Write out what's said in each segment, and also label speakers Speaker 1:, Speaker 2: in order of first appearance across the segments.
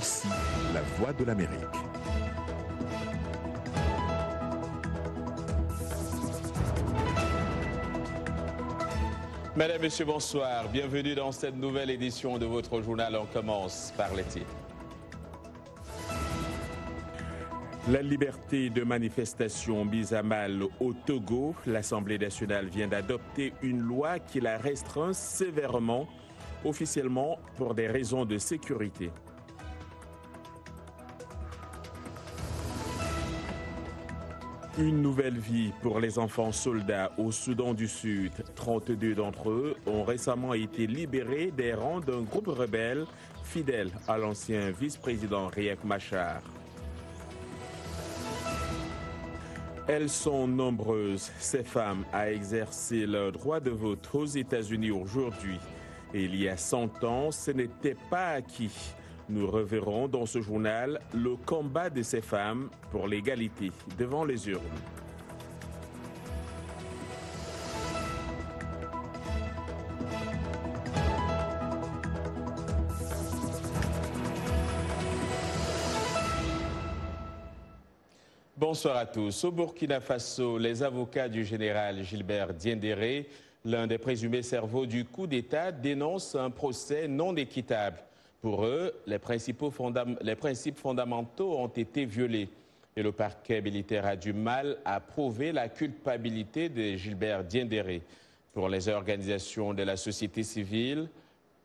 Speaker 1: RFI, la voix de l'Amérique.
Speaker 2: Mesdames, Messieurs, bonsoir. Bienvenue dans cette nouvelle édition de votre journal. On commence par les titres. La liberté de manifestation mise à mal au Togo. L'Assemblée nationale vient d'adopter une loi qui la restreint sévèrement, officiellement pour des raisons de sécurité. Une nouvelle vie pour les enfants soldats au Soudan du Sud. 32 d'entre eux ont récemment été libérés des rangs d'un groupe rebelle fidèle à l'ancien vice-président Riek Machar. Elles sont nombreuses, ces femmes, à exercer leur droit de vote aux États-Unis aujourd'hui. Et il y a 100 ans, ce n'était pas acquis. Nous reverrons dans ce journal le combat de ces femmes pour l'égalité devant les urnes. Bonsoir à tous. Au Burkina Faso, les avocats du général Gilbert Diendéré, l'un des présumés cerveaux du coup d'État, dénoncent un procès non équitable. Pour eux, les principes fondamentaux ont été violés et le parquet militaire a du mal à prouver la culpabilité de Gilbert Diendéré. Pour les organisations de la société civile,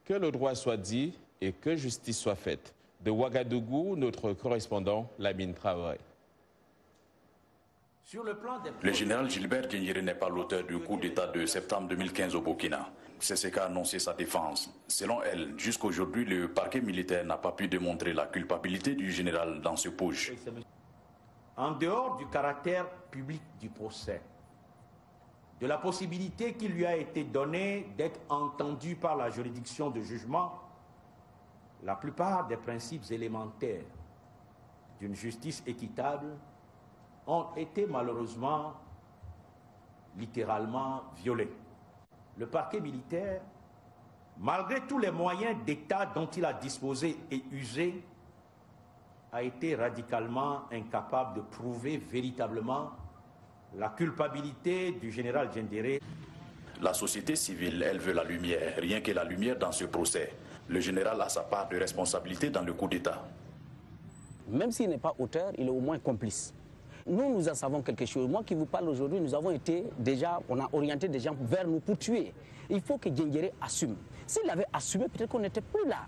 Speaker 2: que le droit soit dit et que justice soit faite. De Ouagadougou, notre correspondant Lamine Traoré.
Speaker 3: Le général Gilbert Diendéré n'est pas l'auteur du coup d'État de septembre 2015 au Burkina. C'est ce qu'a annoncé sa défense. Selon elle, jusqu'aujourd'hui, le parquet militaire n'a pas pu démontrer la culpabilité du général dans ce putsch.
Speaker 4: En dehors du caractère public du procès, de la possibilité qui lui a été donnée d'être entendu par la juridiction de jugement, la plupart des principes élémentaires d'une justice équitable ont été malheureusement, littéralement violés. Le parquet militaire, malgré tous les moyens d'État dont il a disposé et usé, a été radicalement incapable de prouver véritablement la culpabilité du général Diendéré.
Speaker 3: La société civile, elle veut la lumière, rien que la lumière dans ce procès. Le général a sa part de responsabilité dans le coup d'État.
Speaker 5: Même s'il n'est pas auteur, il est au moins complice. Nous en savons quelque chose. Moi qui vous parle aujourd'hui, nous avons été déjà, on a orienté des gens vers nous pour tuer. Il faut que Diendéré assume. S'il avait assumé, peut-être qu'on n'était plus là.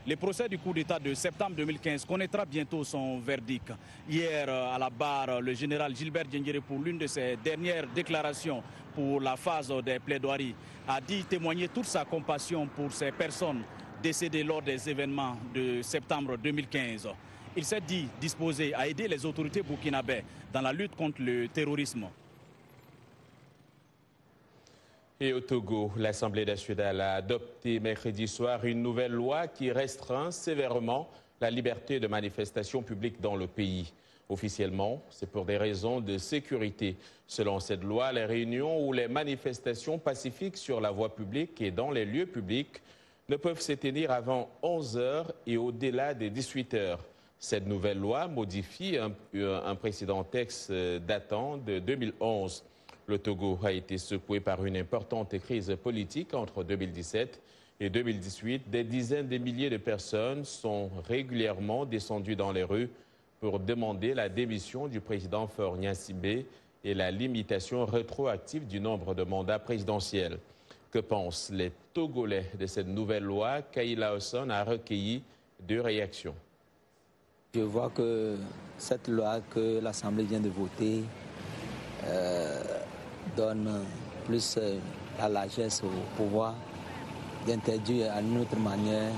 Speaker 6: Le procès du coup d'État de septembre 2015 connaîtra bientôt son verdict. Hier, à la barre, le général Gilbert Diendéré, pour l'une de ses dernières déclarations pour la phase des plaidoiries, a dit témoigner toute sa compassion pour ces personnes décédées lors des événements de septembre 2015. Il s'est dit disposé à aider les autorités burkinabées dans la lutte contre le terrorisme.
Speaker 2: Et au Togo, l'Assemblée nationale a adopté mercredi soir une nouvelle loi qui restreint sévèrement la liberté de manifestation publique dans le pays. Officiellement, c'est pour des raisons de sécurité. Selon cette loi, les réunions ou les manifestations pacifiques sur la voie publique et dans les lieux publics ne peuvent se tenir avant 11 h et au-delà des 18 h. Cette nouvelle loi modifie un précédent texte datant de 2011. Le Togo a été secoué par une importante crise politique entre 2017 et 2018. Des dizaines de milliers de personnes sont régulièrement descendues dans les rues pour demander la démission du président Faure Gnassingbé et la limitation rétroactive du nombre de mandats présidentiels. Que pensent les Togolais de cette nouvelle loi? Kayla Osson a recueilli 2 réactions.
Speaker 7: Je vois que cette loi que l'Assemblée vient de voter donne plus la largesse au pouvoir d'interdire à une autre manière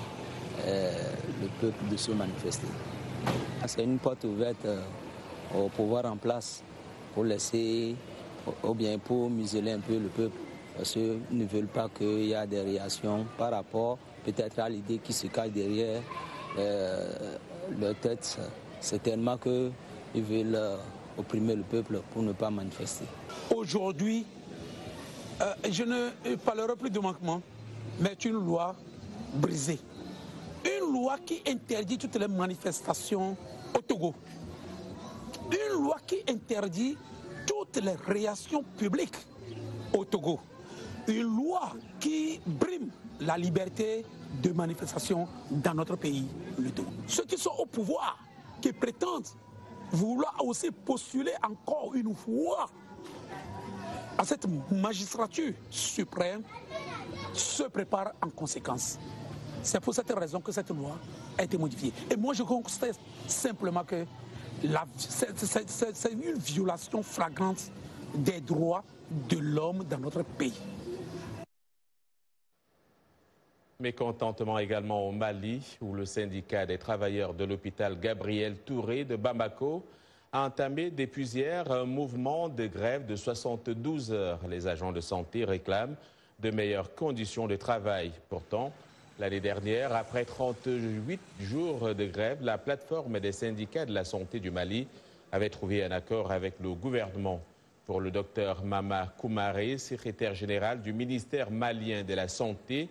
Speaker 7: le peuple de se manifester. C'est une porte ouverte au pouvoir en place pour laisser, ou bien pour museler un peu le peuple, parce qu'ils ne veulent pas qu'il y ait des réactions par rapport peut-être à l'idée qui se cache derrière leur tête, certainement qu'ils veulent opprimer le peuple pour ne pas manifester.
Speaker 8: Aujourd'hui, je ne parlerai plus de manquement, mais une loi brisée. Une loi qui interdit toutes les manifestations au Togo. Une loi qui interdit toutes les réactions publiques au Togo. Une loi qui brime la liberté de manifestation dans notre pays, le Togo. Ceux qui sont au pouvoir, qui prétendent vouloir aussi postuler encore une fois à cette magistrature suprême, se préparent en conséquence. C'est pour cette raison que cette loi a été modifiée. Et moi, je constate simplement que c'est une violation flagrante des droits de l'homme dans notre pays.
Speaker 2: Mécontentement également au Mali, où le syndicat des travailleurs de l'hôpital Gabriel Touré de Bamako a entamé depuis hier un mouvement de grève de 72 heures. Les agents de santé réclament de meilleures conditions de travail. Pourtant, l'année dernière, après 38 jours de grève, la plateforme des syndicats de la santé du Mali avait trouvé un accord avec le gouvernement. Pour le docteur Mama Koumaré, secrétaire général du ministère malien de la Santé,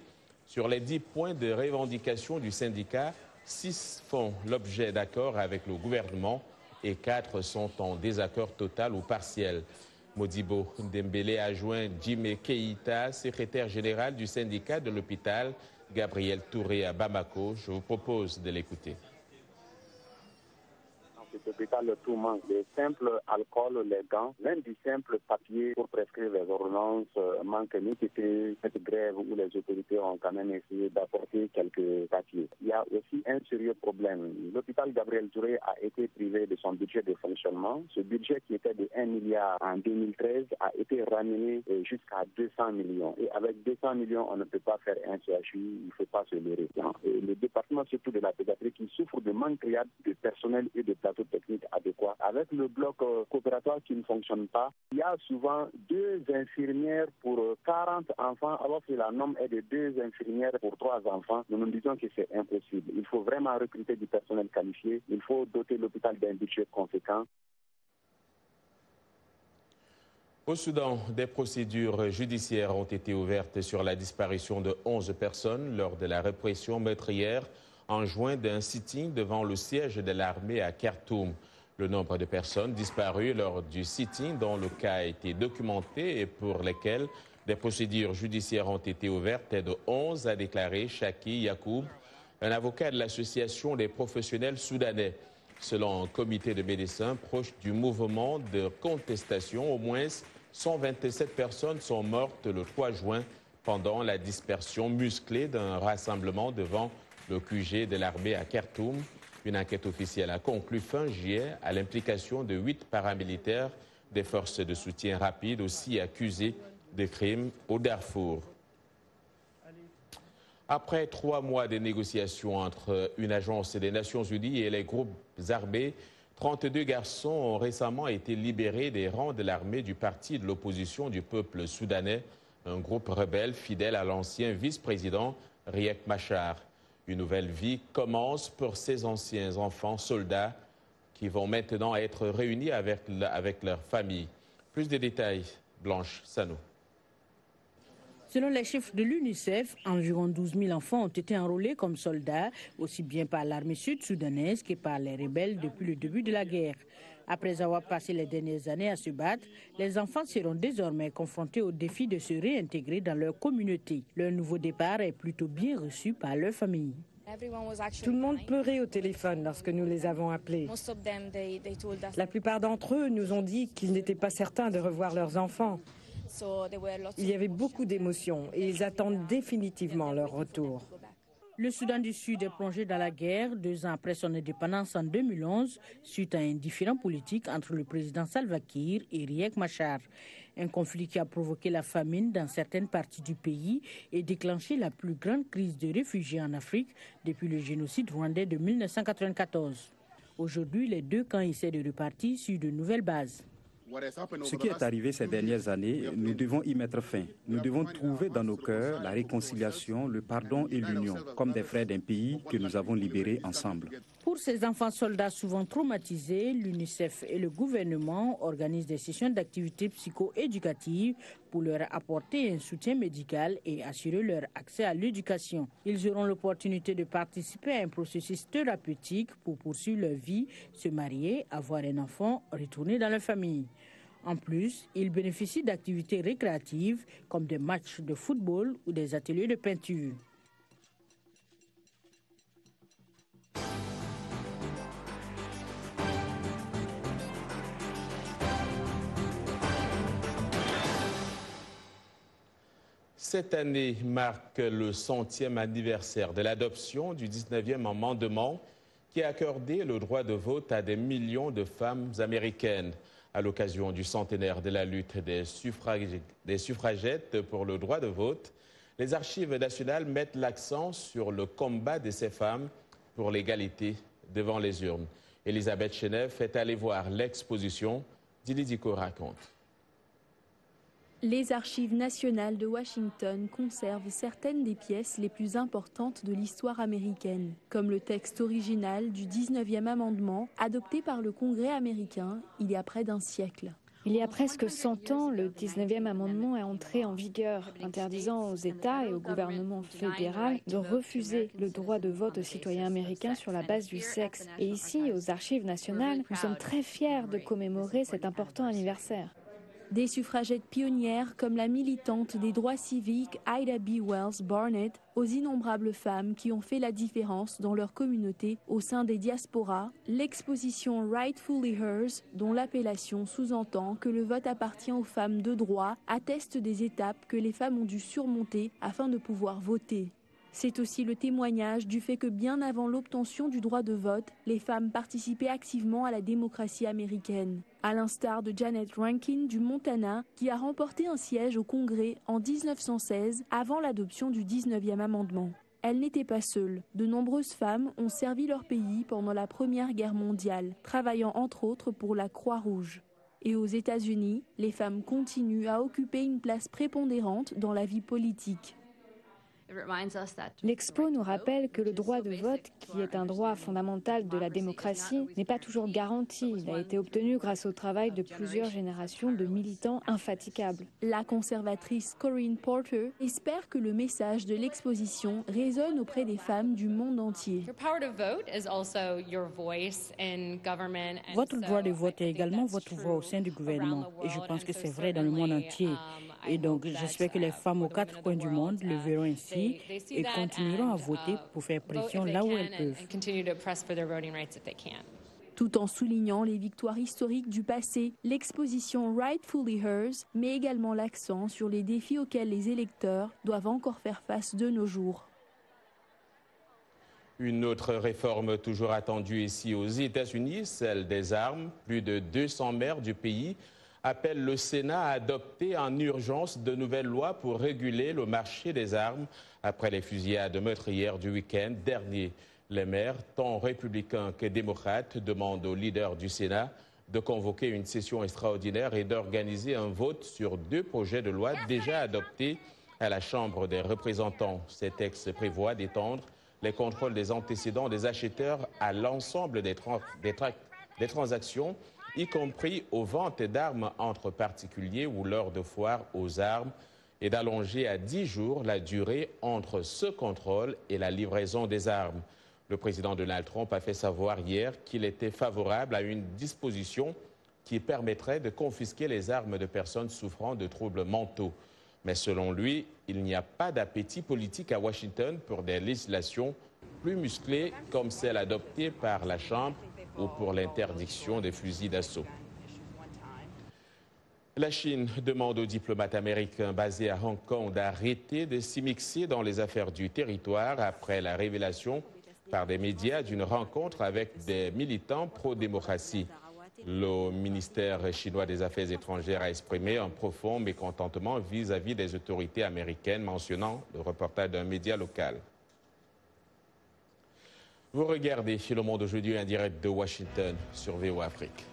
Speaker 2: sur les 10 points de revendication du syndicat, 6 font l'objet d'accords avec le gouvernement et 4 sont en désaccord total ou partiel. Modibo Ndembele a joint Jimé Keïta, secrétaire général du syndicat de l'hôpital Gabriel Touré à Bamako. Je vous propose de l'écouter.
Speaker 9: Cet hôpital, tout manque des simples alcool, les gants, même du simple papier pour prescrire les ordonnances manque. Ni c'était cette grève où les autorités ont quand même essayé d'apporter quelques papiers. Il y a aussi un sérieux problème. L'hôpital Gabriel Touré a été privé de son budget de fonctionnement. Ce budget qui était de 1 milliard en 2013 a été ramené jusqu'à 200 millions. Et avec 200 millions, on ne peut pas faire un CHU, il ne faut pas se leurrer. Le département surtout de la pédiatrie qui souffre de manque criard de personnel et de plateaux techniques adéquats. Avec le bloc coopératoire qui ne fonctionne pas, il y a souvent 2 infirmières pour 40 enfants, alors que la norme est de 2 infirmières pour 3 enfants. Nous nous disons que c'est impossible. Il faut vraiment recruter du personnel qualifié. Il faut doter l'hôpital d'un budget conséquent.
Speaker 2: Au Soudan, des procédures judiciaires ont été ouvertes sur la disparition de 11 personnes lors de la répression meurtrière en juin d'un sitting devant le siège de l'armée à Khartoum. Le nombre de personnes disparues lors du sitting dont le cas a été documenté et pour lesquelles des procédures judiciaires ont été ouvertes est de 11, a déclaré Shaki Yacoub, un avocat de l'association des professionnels soudanais. Selon un comité de médecins proche du mouvement de contestation, au moins 127 personnes sont mortes le 3 juin pendant la dispersion musclée d'un rassemblement devant le QG de l'armée à Khartoum. Une enquête officielle a conclu fin juillet à l'implication de 8 paramilitaires des forces de soutien rapide aussi accusés de crimes au Darfour. Après 3 mois de négociations entre une agence des Nations Unies et les groupes armés, 32 garçons ont récemment été libérés des rangs de l'armée du parti de l'opposition du peuple soudanais, un groupe rebelle fidèle à l'ancien vice-président Riek Machar. Une nouvelle vie commence pour ces anciens enfants soldats qui vont maintenant être réunis avec leurs familles. Plus de détails, Blanche Sanou.
Speaker 10: Selon les chiffres de l'UNICEF, environ 12 000 enfants ont été enrôlés comme soldats, aussi bien par l'armée sud-soudanaise que par les rebelles depuis le début de la guerre. Après avoir passé les dernières années à se battre, les enfants seront désormais confrontés au défi de se réintégrer dans leur communauté. Leur nouveau départ est plutôt bien reçu par leur famille.
Speaker 11: Tout le monde pleurait au téléphone lorsque nous les avons appelés. La plupart d'entre eux nous ont dit qu'ils n'étaient pas certains de revoir leurs enfants. Il y avait beaucoup d'émotions et ils attendent définitivement leur retour.
Speaker 10: Le Soudan du Sud est plongé dans la guerre 2 ans après son indépendance en 2011 suite à un différend politique entre le président Salva Kiir et Riek Machar. Un conflit qui a provoqué la famine dans certaines parties du pays et déclenché la plus grande crise de réfugiés en Afrique depuis le génocide rwandais de 1994. Aujourd'hui, les 2 camps essaient de repartir sur de nouvelles bases.
Speaker 12: Ce qui est arrivé ces dernières années, nous devons y mettre fin. Nous devons trouver dans nos cœurs la réconciliation, le pardon et l'union, comme des frères d'un pays que nous avons libéré ensemble.
Speaker 10: Pour ces enfants soldats souvent traumatisés, l'UNICEF et le gouvernement organisent des sessions d'activités psycho-éducatives pour leur apporter un soutien médical et assurer leur accès à l'éducation. Ils auront l'opportunité de participer à un processus thérapeutique pour poursuivre leur vie, se marier, avoir un enfant, retourner dans leur famille. En plus, ils bénéficient d'activités récréatives comme des matchs de football ou des ateliers de peinture.
Speaker 2: Cette année marque le 100e anniversaire de l'adoption du 19e amendement qui a accordé le droit de vote à des millions de femmes américaines. À l'occasion du centenaire de la lutte des suffragettes pour le droit de vote, les archives nationales mettent l'accent sur le combat de ces femmes pour l'égalité devant les urnes. Elisabeth Chenef est allée voir l'exposition. Dili Diko raconte.
Speaker 13: Les archives nationales de Washington conservent certaines des pièces les plus importantes de l'histoire américaine, comme le texte original du 19e amendement adopté par le Congrès américain il y a près d'un siècle.
Speaker 14: Il y a presque 100 ans, le 19e amendement est entré en vigueur, interdisant aux États et au gouvernement fédéral de refuser le droit de vote aux citoyens américains sur la base du sexe. Et ici, aux archives nationales, nous sommes très fiers de commémorer cet important anniversaire.
Speaker 13: Des suffragettes pionnières comme la militante des droits civiques Ida B. Wells Barnett, aux innombrables femmes qui ont fait la différence dans leur communauté au sein des diasporas, l'exposition Rightfully Hers, dont l'appellation sous-entend que le vote appartient aux femmes de droit, atteste des étapes que les femmes ont dû surmonter afin de pouvoir voter. C'est aussi le témoignage du fait que bien avant l'obtention du droit de vote, les femmes participaient activement à la démocratie américaine. À l'instar de Janet Rankin du Montana, qui a remporté un siège au Congrès en 1916 avant l'adoption du 19e amendement. Elle n'était pas seule. De nombreuses femmes ont servi leur pays pendant la Première Guerre mondiale, travaillant entre autres pour la Croix-Rouge. Et aux États-Unis, les femmes continuent à occuper une place prépondérante dans la vie politique.
Speaker 14: L'expo nous rappelle que le droit de vote, qui est un droit fondamental de la démocratie, n'est pas toujours garanti. Il a été obtenu grâce au travail de plusieurs générations de militants infatigables.
Speaker 13: La conservatrice Corinne Porter espère que le message de l'exposition résonne auprès des femmes du monde entier.
Speaker 10: Votre droit de vote est également votre voix au sein du gouvernement. Et je pense que c'est vrai dans le monde entier. Et donc, j'espère que les femmes aux 4 coins du monde le verront ainsi et continueront à voter pour faire pression là où elles peuvent.
Speaker 13: Tout en soulignant les victoires historiques du passé, l'exposition Rightfully Hers met également l'accent sur les défis auxquels les électeurs doivent encore faire face de nos jours.
Speaker 2: Une autre réforme toujours attendue ici aux États-Unis, celle des armes. Plus de 200 maires du pays appelle le Sénat à adopter en urgence de nouvelles lois pour réguler le marché des armes après les fusillades meurtrières du week-end dernier. Les maires, tant républicains que démocrates, demandent au leader du Sénat de convoquer une session extraordinaire et d'organiser un vote sur 2 projets de loi déjà adoptés à la Chambre des représentants. Ces textes prévoient d'étendre les contrôles des antécédents des acheteurs à l'ensemble des transactions, y compris aux ventes d'armes entre particuliers ou lors de foires aux armes, et d'allonger à 10 jours la durée entre ce contrôle et la livraison des armes. Le président Donald Trump a fait savoir hier qu'il était favorable à une disposition qui permettrait de confisquer les armes de personnes souffrant de troubles mentaux. Mais selon lui, il n'y a pas d'appétit politique à Washington pour des législations plus musclées comme celle adoptée par la Chambre ou pour l'interdiction des fusils d'assaut. La Chine demande aux diplomates américains basés à Hong Kong d'arrêter de s'immiscer dans les affaires du territoire après la révélation par des médias d'une rencontre avec des militants pro-démocratie. Le ministère chinois des Affaires étrangères a exprimé un profond mécontentement vis-à-vis des autorités américaines, mentionnant le reportage d'un média local. Vous regardez Le Monde aujourd'hui en direct de Washington sur VOA Afrique.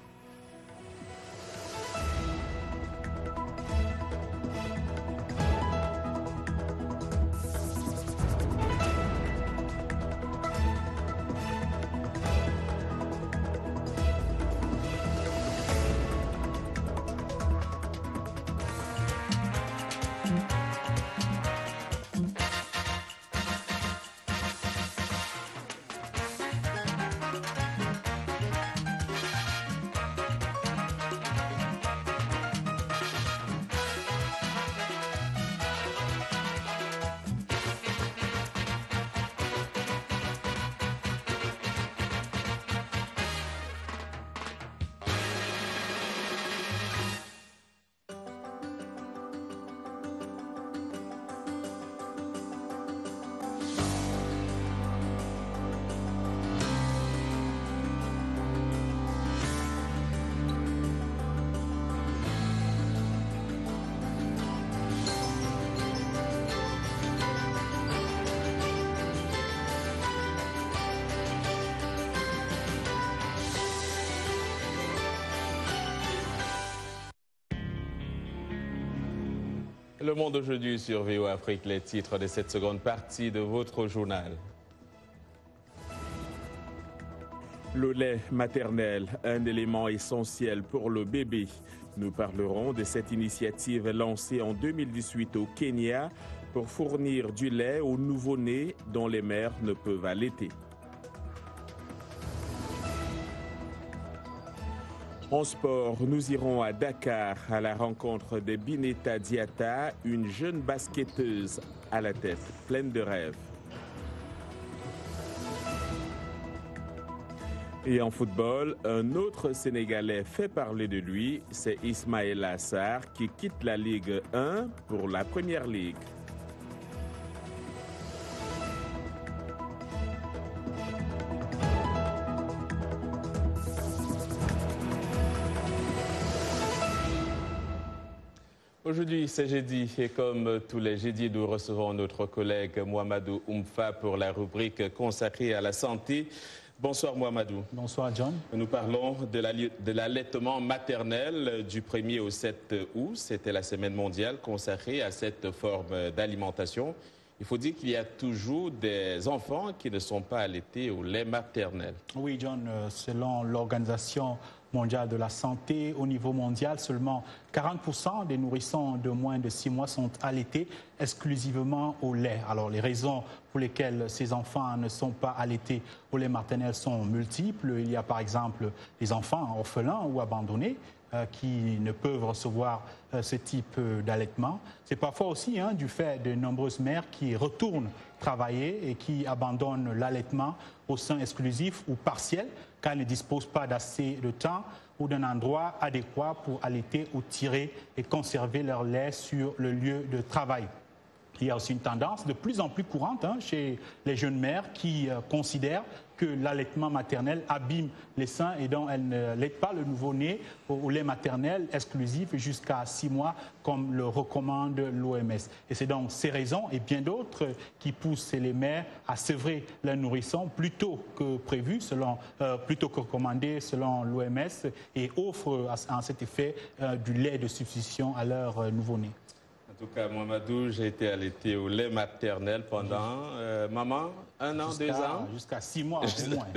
Speaker 2: Le Monde aujourd'hui sur VOA Afrique, les titres de cette seconde partie de votre journal. Le lait maternel, un élément essentiel pour le bébé. Nous parlerons de cette initiative lancée en 2018 au Kenya pour fournir du lait aux nouveau-nés dont les mères ne peuvent allaiter. En sport, nous irons à Dakar à la rencontre de Bineta Diatta, une jeune basketteuse à la tête pleine de rêves. Et en football, un autre Sénégalais fait parler de lui, c'est Ismaïla Sarr qui quitte la Ligue 1 pour la Première Ligue. Aujourd'hui, c'est jeudi et comme tous les jeudis, nous recevons notre collègue Mohamedou Oumfa pour la rubrique consacrée à la santé. Bonsoir Mohamedou.
Speaker 15: Bonsoir John.
Speaker 2: Nous parlons de l'allaitement maternel du 1er au 7 août. C'était la semaine mondiale consacrée à cette forme d'alimentation. Il faut dire qu'il y a toujours des enfants qui ne sont pas allaités au lait maternel.
Speaker 15: Oui John, selon l'Organisation mondiale de la santé, au niveau mondial, seulement 40% des nourrissons de moins de 6 mois sont allaités exclusivement au lait. Alors les raisons pour lesquelles ces enfants ne sont pas allaités au lait maternel sont multiples. Il y a par exemple des enfants orphelins ou abandonnés qui ne peuvent recevoir ce type d'allaitement. C'est parfois aussi du fait de nombreuses mères qui retournent travailler et qui abandonnent l'allaitement au sein exclusif ou partiel car elles ne disposent pas d'assez de temps ou d'un endroit adéquat pour allaiter ou tirer et conserver leur lait sur le lieu de travail. Il y a aussi une tendance de plus en plus courante chez les jeunes mères qui considèrent que l'allaitement maternel abîme les seins et donc elles ne laitent pas le nouveau-né au lait maternel exclusif jusqu'à 6 mois comme le recommande l'OMS. Et c'est donc ces raisons et bien d'autres qui poussent les mères à sevrer leur nourrisson plus tôt que prévu, plutôt que recommandé selon l'OMS et offrent à cet effet du lait de substitution à leur nouveau-né.
Speaker 2: En tout cas, Mohamedou, j'ai été allaité au lait maternel pendant, maman, 1 an, 2 ans.
Speaker 15: Jusqu'à 6 mois au moins.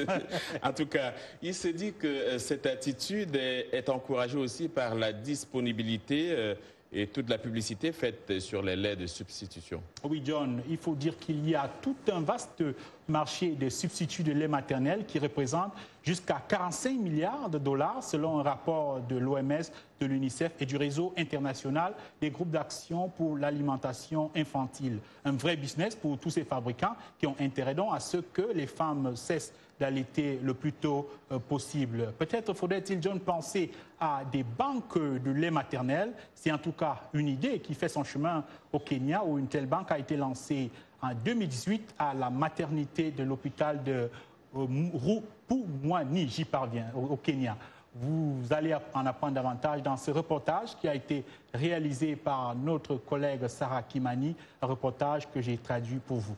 Speaker 2: En tout cas, il se dit que cette attitude est encouragée aussi par la disponibilité et toute la publicité faite sur les laits de substitution.
Speaker 15: Oui, John, il faut dire qu'il y a tout un vaste marché de substituts de lait maternel qui représente jusqu'à 45 milliards de dollars selon un rapport de l'OMS, de l'UNICEF et du réseau international des groupes d'action pour l'alimentation infantile. Un vrai business pour tous ces fabricants qui ont intérêt donc à ce que les femmes cessent d'allaiter le plus tôt possible. Peut-être faudrait-il, John, penser à des banques de lait maternel. C'est en tout cas une idée qui fait son chemin au Kenya où une telle banque a été lancée en 2018 à la maternité de l'hôpital de Pumwani, j'y parviens, au Kenya. Vous allez en apprendre davantage dans ce reportage qui a été réalisé par notre collègue Sarah Kimani, un reportage que j'ai traduit pour vous.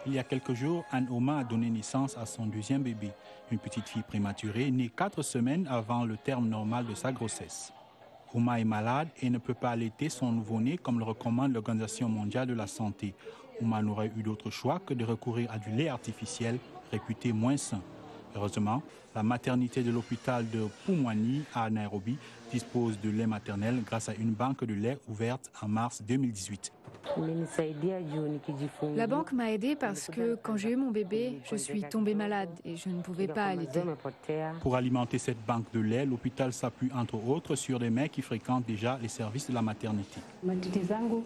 Speaker 15: Il y a quelques jours, Anne Oma a donné naissance à son deuxième bébé, une petite fille prématurée née 4 semaines avant le terme normal de sa grossesse. Oma est malade et ne peut pas allaiter son nouveau-né comme le recommande l'Organisation mondiale de la santé. Oma n'aurait eu d'autre choix que de recourir à du lait artificiel réputé moins sain. Heureusement, la maternité de l'hôpital de Pumwani à Nairobi dispose de lait maternel grâce à une banque de lait ouverte en mars 2018.
Speaker 14: La banque m'a aidée parce que quand j'ai eu mon bébé, je suis tombée malade et je ne pouvais pas allaiter.
Speaker 15: Pour alimenter cette banque de lait, l'hôpital s'appuie entre autres sur des mères qui fréquentent déjà les services de la maternité.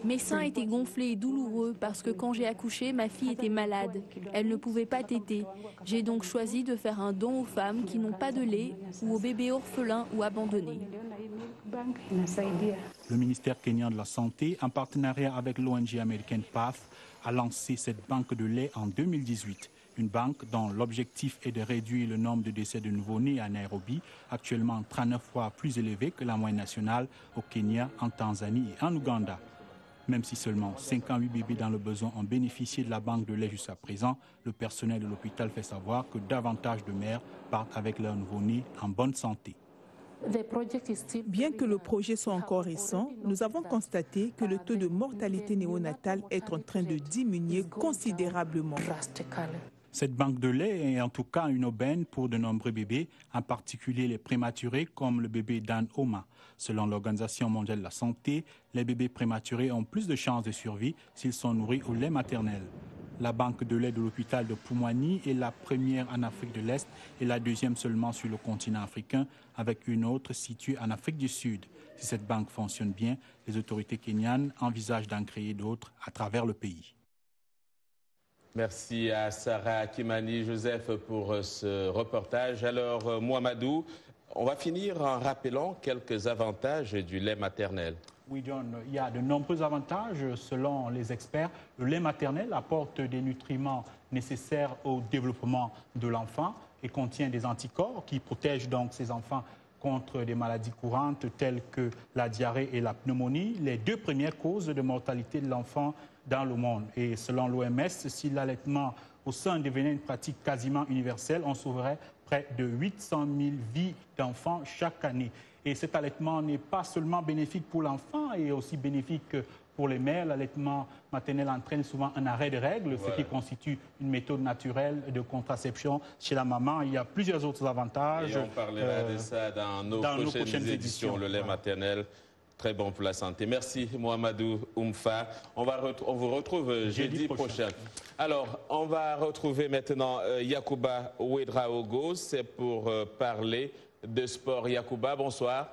Speaker 13: Mes seins étaient gonflés et douloureux parce que quand j'ai accouché, ma fille était malade. Elle ne pouvait pas téter. J'ai donc choisi de faire un don aux femmes qui n'ont pas de lait ou aux bébés orphelins ou abandonnés.
Speaker 15: Le ministère kenyan de la Santé, en partenariat avec l'ONG américaine PATH, a lancé cette banque de lait en 2018. Une banque dont l'objectif est de réduire le nombre de décès de nouveau-nés à Nairobi, actuellement 39 fois plus élevé que la moyenne nationale au Kenya, en Tanzanie et en Ouganda. Même si seulement 58 bébés dans le besoin ont bénéficié de la banque de lait jusqu'à présent, le personnel de l'hôpital fait savoir que davantage de mères partent avec leur nouveau-né en bonne santé.
Speaker 16: Bien que le projet soit encore récent, nous avons constaté que le taux de mortalité néonatale est en train de diminuer considérablement.
Speaker 15: Cette banque de lait est en tout cas une aubaine pour de nombreux bébés, en particulier les prématurés comme le bébé Dan Oma. Selon l'Organisation mondiale de la santé, les bébés prématurés ont plus de chances de survie s'ils sont nourris au lait maternel. La banque de lait de l'hôpital de Pumwani est la première en Afrique de l'Est et la deuxième seulement sur le continent africain, avec une autre située en Afrique du Sud. Si cette banque fonctionne bien, les autorités kenyanes envisagent d'en créer d'autres à travers le pays.
Speaker 2: Merci à Sarah Kimani, Joseph, pour ce reportage. Alors, Mohamedou, on va finir en rappelant quelques avantages du lait maternel.
Speaker 15: Oui, John, il y a de nombreux avantages selon les experts. Le lait maternel apporte des nutriments nécessaires au développement de l'enfant et contient des anticorps qui protègent donc ces enfants contre des maladies courantes telles que la diarrhée et la pneumonie, les deux premières causes de mortalité de l'enfant dans le monde. Et selon l'OMS, si l'allaitement au sein devenait une pratique quasiment universelle, on sauverait près de 800 000 vies d'enfants chaque année. Et cet allaitement n'est pas seulement bénéfique pour l'enfant, il est aussi bénéfique pour les mères. L'allaitement maternel entraîne souvent un arrêt de règles, ce qui constitue une méthode naturelle de contraception chez la maman. Il y a plusieurs autres avantages.
Speaker 2: Et on parlera de ça dans nos prochaines éditions. Le lait maternel, très bon pour la santé. Merci Mohamedou Oumfa. On vous retrouve jeudi prochain. Alors, on va retrouver maintenant Yacouba Ouedraogo. C'est pour parler de sport. Yacouba, bonsoir.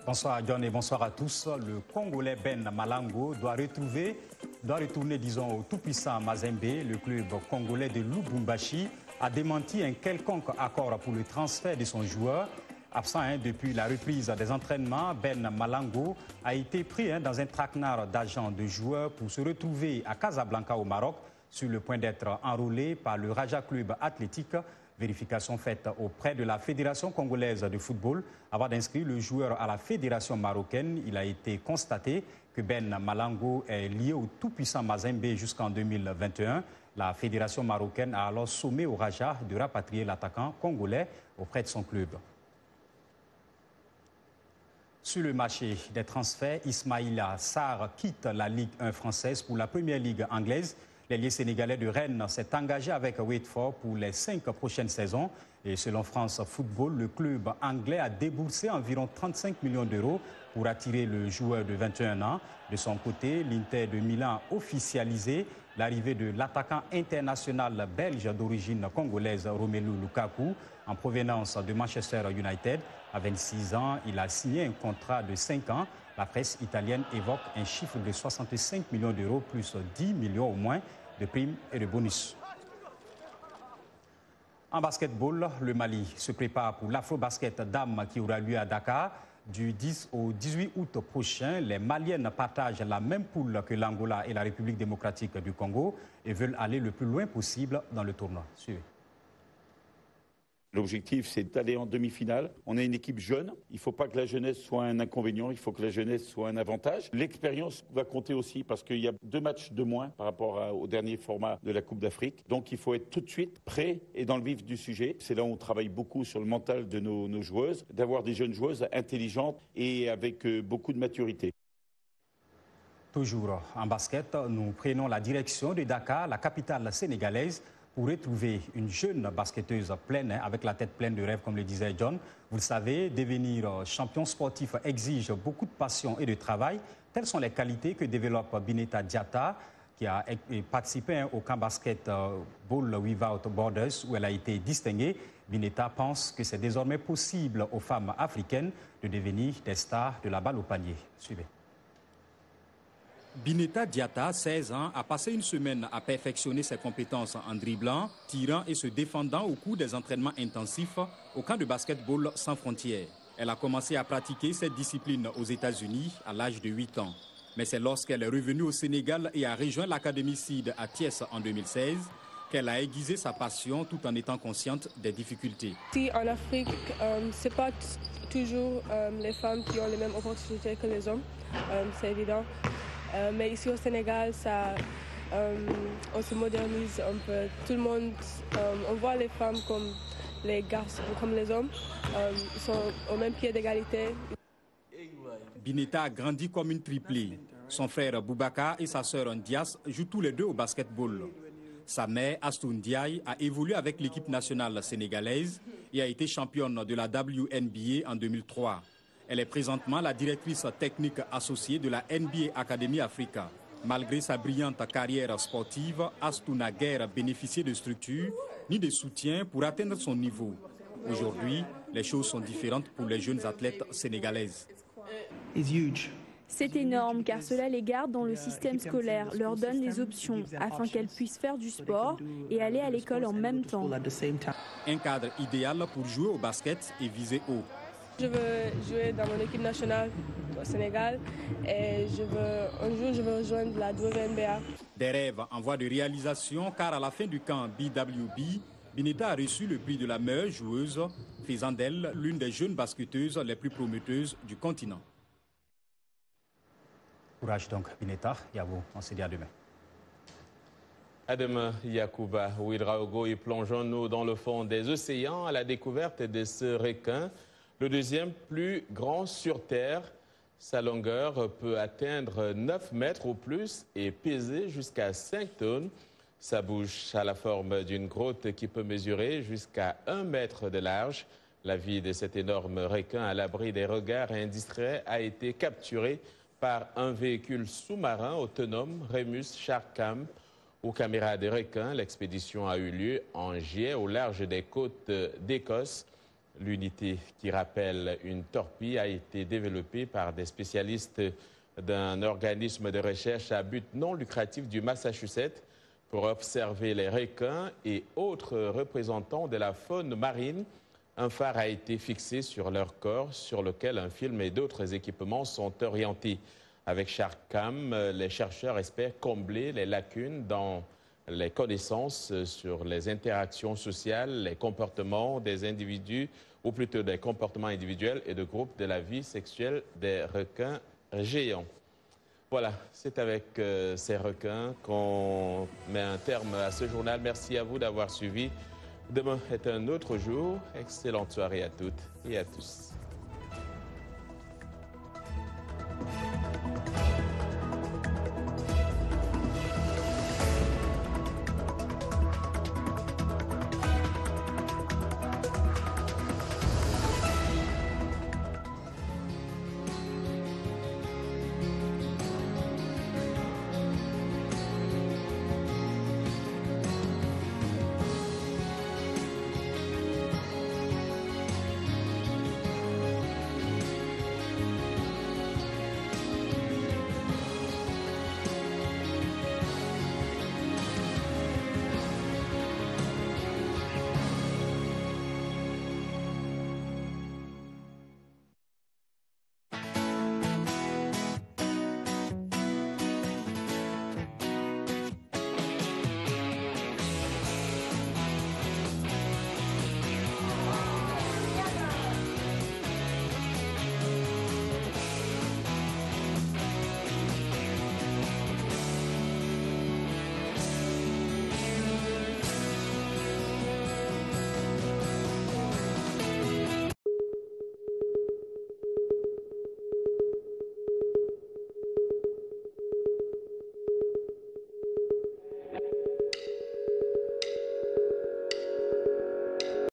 Speaker 17: Bonsoir John et bonsoir à tous. Le Congolais Ben Malango doit retourner, disons, au tout-puissant Mazembe. Le club congolais de Lubumbashi a démenti un quelconque accord pour le transfert de son joueur. Absent depuis la reprise des entraînements, Ben Malango a été pris dans un traquenard d'agents de joueurs pour se retrouver à Casablanca au Maroc, sur le point d'être enrôlé par le Raja Club Athlétique. Vérification faite auprès de la Fédération congolaise de football. Avant d'inscrire le joueur à la Fédération marocaine, il a été constaté que Ben Malango est lié au tout-puissant Mazembe jusqu'en 2021. La Fédération marocaine a alors sommé au Raja de rapatrier l'attaquant congolais auprès de son club. Sur le marché des transferts, Ismaïla Sarr quitte la Ligue 1 française pour la Première Ligue anglaise. L'ailier sénégalais de Rennes s'est engagé avec Watford pour les 5 prochaines saisons. Et selon France Football, le club anglais a déboursé environ 35 millions d'euros pour attirer le joueur de 21 ans. De son côté, l'Inter de Milan a officialisé l'arrivée de l'attaquant international belge d'origine congolaise Romelu Lukaku en provenance de Manchester United. À 26 ans, il a signé un contrat de 5 ans. La presse italienne évoque un chiffre de 65 millions d'euros plus 10 millions au moins de primes et de bonus. En basketball, le Mali se prépare pour l'Afro-Basket Dames qui aura lieu à Dakar. Du 10 au 18 août prochain, les Maliennes partagent la même poule que l'Angola et la République démocratique du Congo et veulent aller le plus loin possible dans le tournoi. Suivez.
Speaker 18: L'objectif, c'est d'aller en demi-finale. On est une équipe jeune. Il ne faut pas que la jeunesse soit un inconvénient. Il faut que la jeunesse soit un avantage. L'expérience va compter aussi parce qu'il y a 2 matchs de moins par rapport au dernier format de la Coupe d'Afrique. Donc, il faut être tout de suite prêt et dans le vif du sujet. C'est là où on travaille beaucoup sur le mental de nos joueuses, d'avoir des jeunes joueuses intelligentes et avec beaucoup de maturité.
Speaker 17: Toujours en basket, nous prenons la direction de Dakar, la capitale sénégalaise, pour retrouver une jeune basketteuse pleine, avec la tête pleine de rêves, comme le disait John. Vous le savez, devenir champion sportif exige beaucoup de passion et de travail. Telles sont les qualités que développe Bineta Diatta, qui a participé au camp basketball Without Borders, où elle a été distinguée. Bineta pense que c'est désormais possible aux femmes africaines de devenir des stars de la balle au panier. Suivez.
Speaker 19: Bineta Diatta, 16 ans, a passé une semaine à perfectionner ses compétences en dribblant, tirant et se défendant au cours des entraînements intensifs au camp de basketball sans frontières. Elle a commencé à pratiquer cette discipline aux États-Unis à l'âge de 8 ans. Mais c'est lorsqu'elle est revenue au Sénégal et a rejoint l'Académie CID à Thiès en 2016 qu'elle a aiguisé sa passion tout en étant consciente des difficultés.
Speaker 20: Si en Afrique, ce n'est pas toujours les femmes qui ont les mêmes opportunités que les hommes, c'est évident. Mais ici au Sénégal, on se modernise un peu. Tout le monde, on voit les femmes comme les garçons comme les hommes. Ils sont au même pied d'égalité.
Speaker 19: Bineta a grandi comme une triplée. Son frère Boubacar et sa sœur Ndias jouent tous les deux au basketball. Sa mère, Astou Ndiaye, a évolué avec l'équipe nationale sénégalaise et a été championne de la WNBA en 2003. Elle est présentement la directrice technique associée de la NBA Academy Africa. Malgré sa brillante carrière sportive, Astou n'a guère bénéficié de structure ni de soutien pour atteindre son niveau. Aujourd'hui, les choses sont différentes pour les jeunes athlètes sénégalaises.
Speaker 13: C'est énorme car cela les garde dans le système scolaire, leur donne des options afin qu'elles puissent faire du sport et aller à l'école en même temps.
Speaker 19: Un cadre idéal pour jouer au basket et viser haut.
Speaker 20: Je veux jouer dans mon équipe nationale au Sénégal et un jour je veux rejoindre la WNBA.
Speaker 19: Des rêves en voie de réalisation car à la fin du camp BWB, Bineta a reçu le prix de la meilleure joueuse, faisant d'elle l'une des jeunes basketteuses les plus prometteuses du continent.
Speaker 17: Courage donc, Bineta, et à vous. On se dit à demain.
Speaker 2: À demain, Yacouba Ouedraogo, et plongeons-nous dans le fond des océans à la découverte de ce requin, le deuxième plus grand sur Terre. Sa longueur peut atteindre 9 mètres ou plus et peser jusqu'à 5 tonnes. Sa bouche a la forme d'une grotte qui peut mesurer jusqu'à 1 mètre de large. La vie de cet énorme requin à l'abri des regards indistraits a été capturée par un véhicule sous-marin autonome Remus Sharkcam aux caméras de requins. L'expédition a eu lieu en juillet au large des côtes d'Écosse. L'unité qui rappelle une torpille a été développée par des spécialistes d'un organisme de recherche à but non lucratif du Massachusetts pour observer les requins et autres représentants de la faune marine. Un phare a été fixé sur leur corps sur lequel un film et d'autres équipements sont orientés. Avec Sharkcam, les chercheurs espèrent combler les lacunes dans les connaissances sur les interactions sociales, les comportements des individus, ou plutôt des comportements individuels et de groupes de la vie sexuelle des requins géants. Voilà, c'est avec ces requins qu'on met un terme à ce journal. Merci à vous d'avoir suivi. Demain est un autre jour. Excellente soirée à toutes et à tous.